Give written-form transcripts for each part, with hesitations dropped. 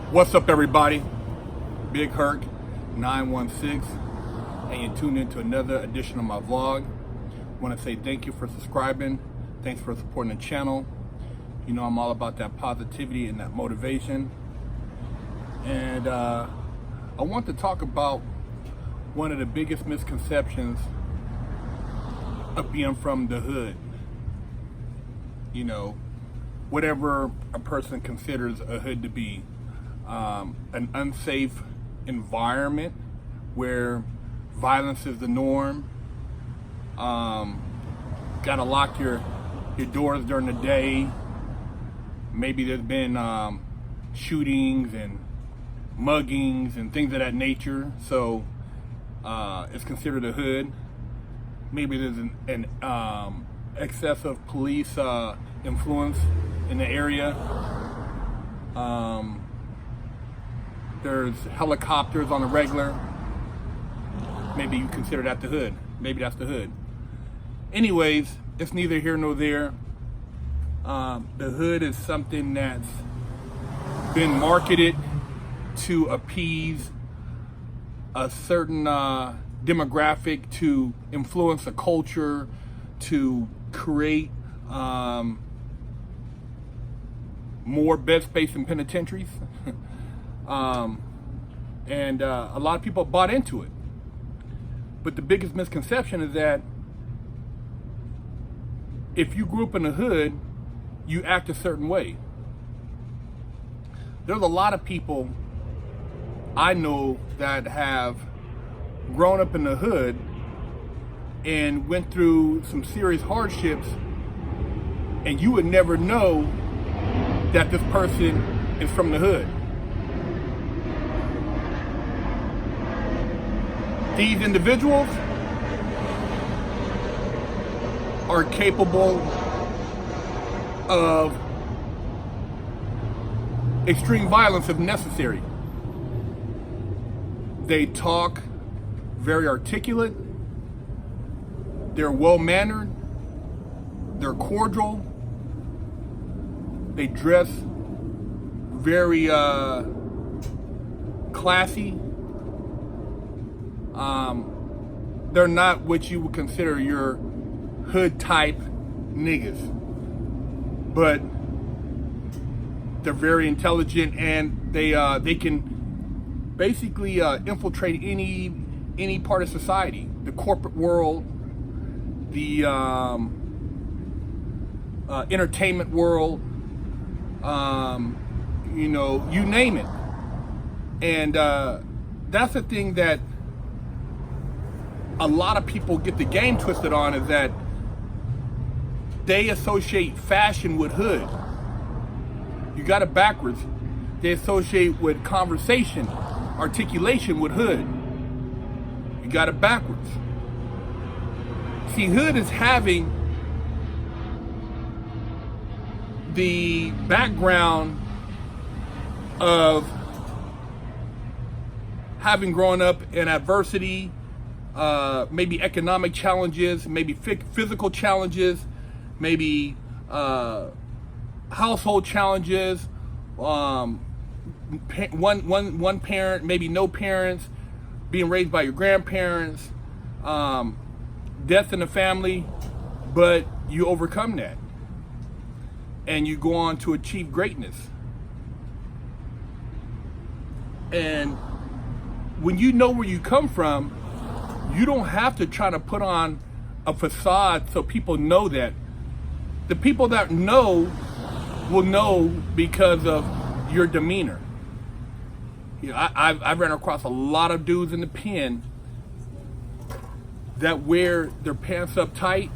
What's up, everybody? Big Herc 916, and you tuned into another edition of my vlog. Want to say thank you for subscribing. Thanks for supporting the channel. You know I'm all about that positivity and that motivation. And I want to talk about one of the biggest misconceptions of being from the hood. You know, whatever a person considers a hood to be. An unsafe environment where violence is the norm. Gotta lock your doors during the day. Maybe there's been shootings and muggings and things of that nature, so it's considered a hood. Maybe there's an excessive police influence in the area. There's helicopters on the regular. Maybe you consider that the hood. Maybe that's the hood. Anyways, it's neither here nor there. The hood is something that's been marketed to appease a certain demographic, to influence a culture, to create more bed space in penitentiaries. And a lot of people bought into it. But the biggest misconception is that if you grew up in the hood, you act a certain way. There's a lot of people I know that have grown up in the hood and went through some serious hardships, and you would never know that this person is from the hood. These individuals are capable of extreme violence if necessary. They talk very articulate, they're well-mannered, they're cordial, they dress very classy. They're not what you would consider your hood type niggas, but they're very intelligent, and they can basically infiltrate any part of society, the corporate world, the entertainment world, you know, you name it. And that's the thing that a lot of people get the game twisted on, is that they associate fashion with hood. You got it backwards. They associate with conversation, articulation with hood. You got it backwards. See, hood is having the background of having grown up in adversity, maybe economic challenges, maybe physical challenges, maybe household challenges, one parent, maybe no parents, being raised by your grandparents, death in the family, but you overcome that and you go on to achieve greatness. And when you know where you come from, you don't have to try to put on a facade so people know that. The people that know will know because of your demeanor. You know, I've ran across a lot of dudes in the pen that wear their pants up tight,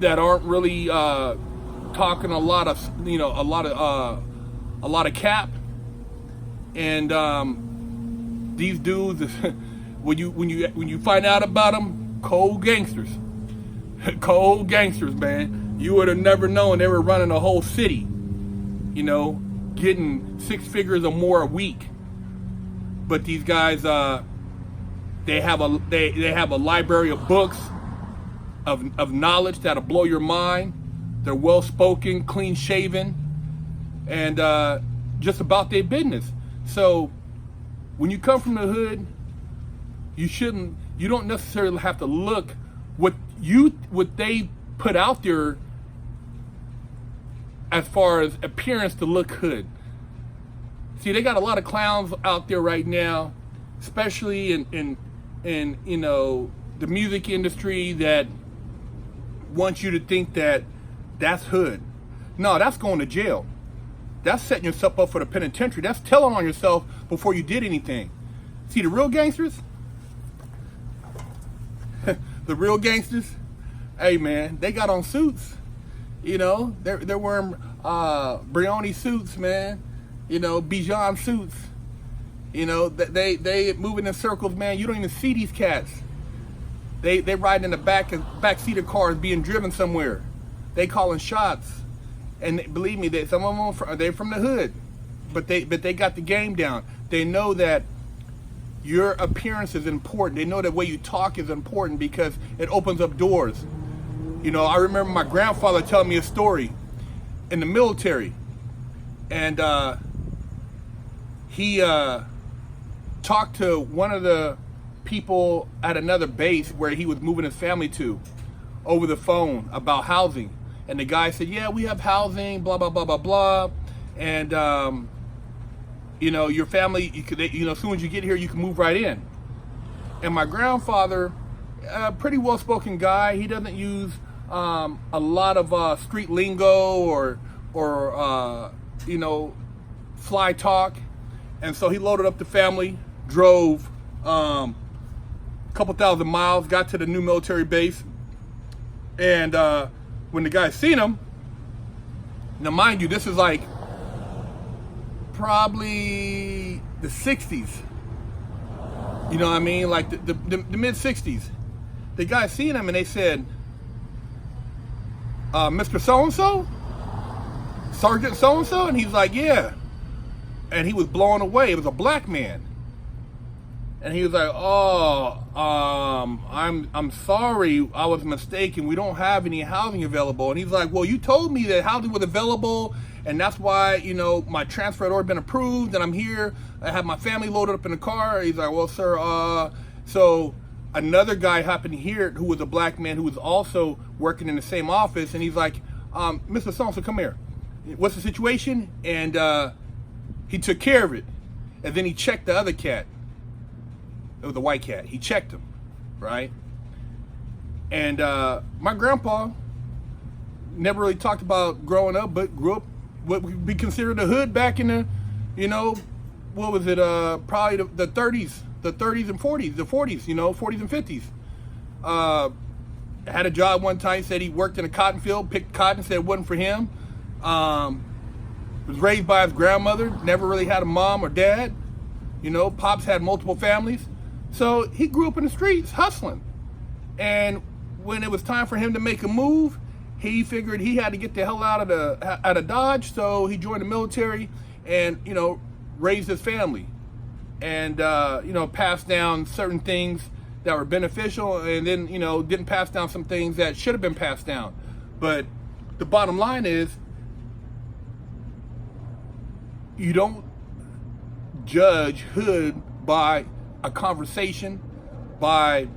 that aren't really talking a lot of, you know, a lot of cap. And these dudes, when you find out about them, cold gangsters, cold gangsters, man. You would have never known they were running a whole city, you know, getting 6 figures or more a week. But these guys, they have a library of books, of knowledge that'll blow your mind. They're well-spoken, clean-shaven, and just about their business. So when you come from the hood, you don't necessarily have to look what they put out there as far as appearance to look hood. See, they got a lot of clowns out there right now, especially in you know, the music industry, that wants you to think that that's hood. No, that's going to jail. That's setting yourself up for the penitentiary. That's telling on yourself before you did anything. See, the real gangsters, the real gangsters, hey man, they got on suits. You know, they're wearing Brioni suits, man. You know, Bijan suits. You know, they moving in circles, man. You don't even see these cats. They riding in the back seat of cars being driven somewhere. They calling shots. And believe me, that some of them they're from the hood, but they got the game down. They know that your appearance is important. They know the way you talk is important because it opens up doors. You know, I remember my grandfather telling me a story in the military, and he talked to one of the people at another base where he was moving his family to over the phone about housing. And the guy said, yeah, we have housing, blah, blah, blah, blah, blah. And, you know, your family, you know, as soon as you get here, you can move right in. And my grandfather, a pretty well-spoken guy, he doesn't use a lot of street lingo or you know, fly talk. And so he loaded up the family, drove a couple thousand miles, got to the new military base. And when the guy seen him, now mind you, this is like probably the 60s. You know what I mean? Like the mid 60s. The guy seen him and they said, Mr. So-and-so? Sergeant so-and-so? And he's like, yeah. And he was blown away. It was a black man. And he was like, oh, I'm sorry, I was mistaken. We don't have any housing available. And he's like, well, you told me that housing was available, and that's why, you know, my transfer had already been approved, and I'm here. I have my family loaded up in the car. He's like, well, sir, so another guy happened to hear it who was a black man who was also working in the same office, and he's like, Mr. So-and-so, come here. What's the situation? And he took care of it. And then he checked the other cat. It was a white cat. He checked him, right? And my grandpa never really talked about growing up, but grew up what would be considered a hood back in the, you know, what was it? Probably the 30s and 40s, the 40s, you know, 40s and 50s. Had a job one time. Said he worked in a cotton field, picked cotton. Said it wasn't for him. Was raised by his grandmother. Never really had a mom or dad. You know, pops had multiple families. So he grew up in the streets hustling. And when it was time for him to make a move, he figured he had to get the hell out of Dodge. So he joined the military and, you know, raised his family and, you know, passed down certain things that were beneficial, and then, you know, didn't pass down some things that should have been passed down. But the bottom line is, you don't judge hood by a conversation, by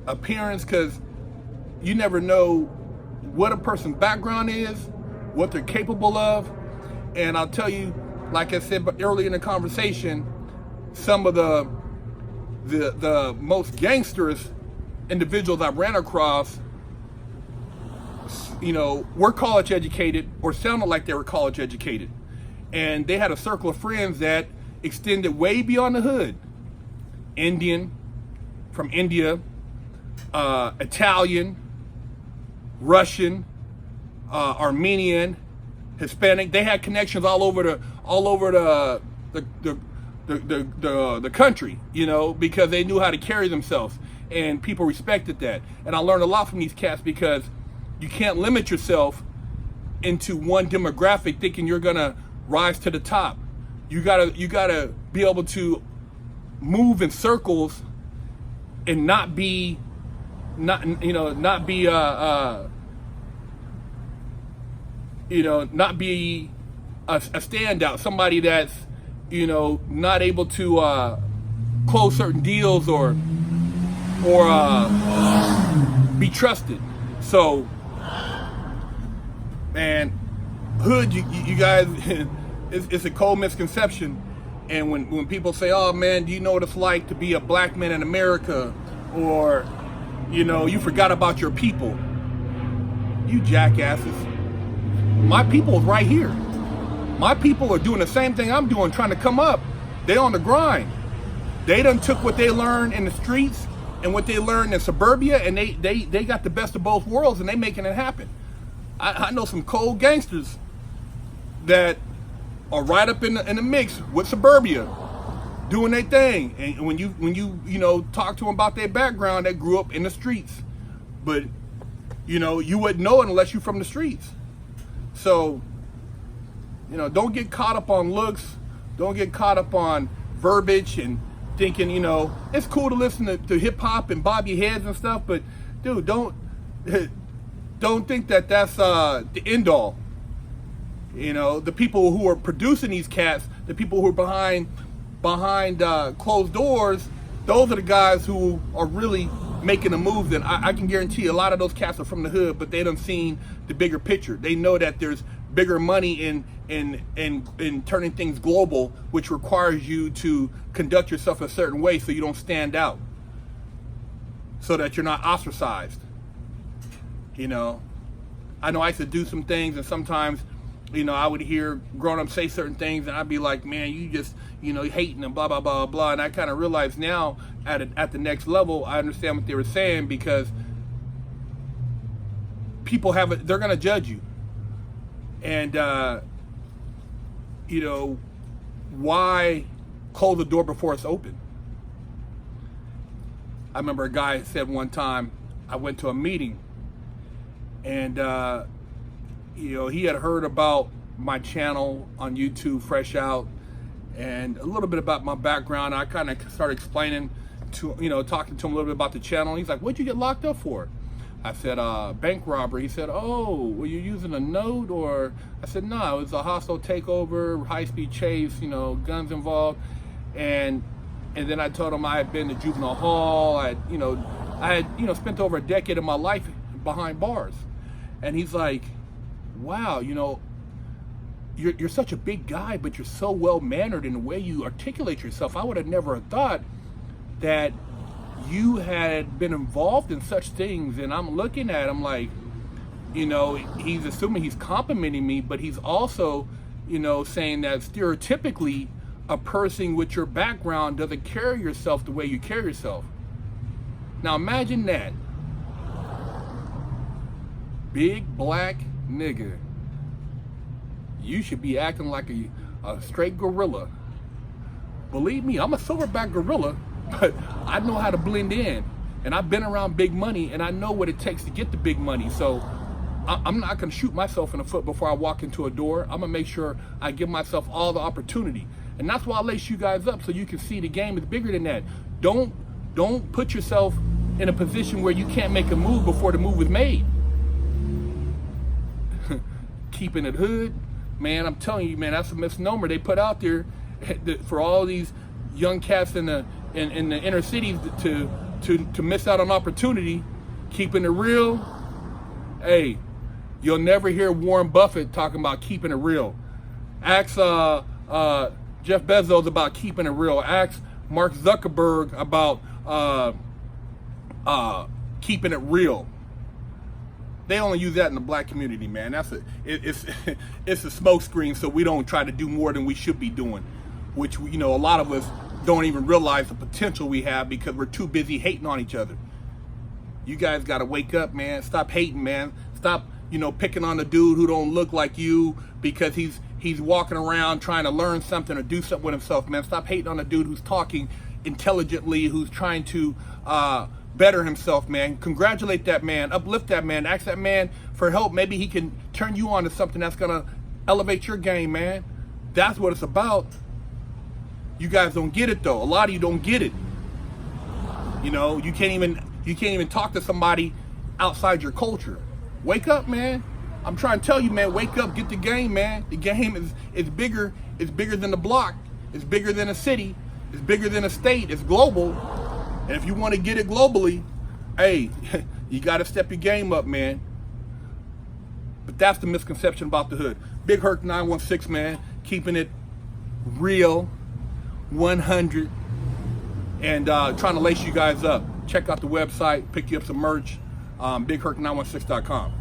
appearance, because you never know what a person's background is, what they're capable of. And I'll tell you, like I said earlier in the conversation, some of the most gangsterous individuals I've ran across, you know, were college educated or sounded like they were college educated. And they had a circle of friends that extended way beyond the hood. Indian, from India, Italian, Russian, Armenian, Hispanic. They had connections all over the country, you know, because they knew how to carry themselves, and people respected that. And I learned a lot from these cats, because you can't limit yourself into one demographic thinking you're gonna rise to the top. You gotta be able to move in circles and not be not be a standout, somebody that's, not able to close certain deals or be trusted. So, man, hood, you guys, it's a cold misconception. And when people say, oh man, do you know what it's like to be a black man in America? Or, you forgot about your people. You jackasses. My people is right here. My people are doing the same thing I'm doing, trying to come up. They on the grind. They done took what they learned in the streets and what they learned in suburbia, and they got the best of both worlds, and they making it happen. I know some cold gangsters that are right up in the mix with suburbia, doing their thing. And when you talk to them about their background, they grew up in the streets, but you wouldn't know it unless you're from the streets. So don't get caught up on looks, don't get caught up on verbiage and thinking it's cool to listen to hip hop and bob your heads and stuff, but dude, don't think that that's the end all. The people who are producing these cats, the people who are behind closed doors, those are the guys who are really making a move. Then I can guarantee a lot of those cats are from the hood, but they done seen the bigger picture. They know that there's bigger money in turning things global, which requires you to conduct yourself a certain way so you don't stand out, so that you're not ostracized. I know I used to do some things, and sometimes I would hear grown-ups say certain things, and I'd be like, man, you just, hating and blah, blah, blah, blah. And I kind of realize now at the next level, I understand what they were saying, because people they're going to judge you. And, why close the door before it's open? I remember a guy said one time, I went to a meeting, and, he had heard about my channel on YouTube, Fresh Out, and a little bit about my background. I kind of started explaining to, talking to him a little bit about the channel. He's like, what'd you get locked up for? I said, bank robbery. He said, oh, were you using a note? Or I said, no, it was a hostile takeover, high-speed chase, guns involved. And then I told him I had been to juvenile hall. I had spent over a decade of my life behind bars. And he's like, wow, you're such a big guy, but you're so well-mannered in the way you articulate yourself. I would have never thought that you had been involved in such things. And I'm looking at him like, he's assuming he's complimenting me, but he's also, saying that stereotypically a person with your background doesn't carry yourself the way you carry yourself. Now imagine that. Big black nigga. You should be acting like a straight gorilla. Believe me, I'm a silverback gorilla, but I know how to blend in. And I've been around big money, and I know what it takes to get the big money. So I'm not going to shoot myself in the foot before I walk into a door. I'm going to make sure I give myself all the opportunity. And that's why I lace you guys up, so you can see the game is bigger than that. Don't put yourself in a position where you can't make a move before the move is made. Keeping it hood, man, I'm telling you, man, that's a misnomer they put out there for all these young cats in the inner cities to miss out on opportunity. Keeping it real. Hey, you'll never hear Warren Buffett talking about keeping it real. Ask Jeff Bezos about keeping it real. Ask Mark Zuckerberg about keeping it real. They only use that in the black community, man. It's a smoke screen, so we don't try to do more than we should be doing, which a lot of us don't even realize the potential we have because we're too busy hating on each other. You guys got to wake up, man. Stop hating, man. Stop, picking on the dude who don't look like you because he's walking around trying to learn something or do something with himself, man. Stop hating on the dude who's talking intelligently, who's trying to better himself, man. Congratulate that man, uplift that man, ask that man for help. Maybe he can turn you on to something that's gonna elevate your game, man. That's what it's about. You guys don't get it though. A lot of you don't get it. You can't even talk to somebody outside your culture. Wake up, man. I'm trying to tell you, man, wake up, get the game, man. The game is bigger. It's bigger than the block. It's bigger than a city. It's bigger than a state. It's global. And if you want to get it globally, hey, you got to step your game up, man. But that's the misconception about the hood. Big Herc 916, man, keeping it real, 100, and trying to lace you guys up. Check out the website, pick you up some merch, bigherc916.com.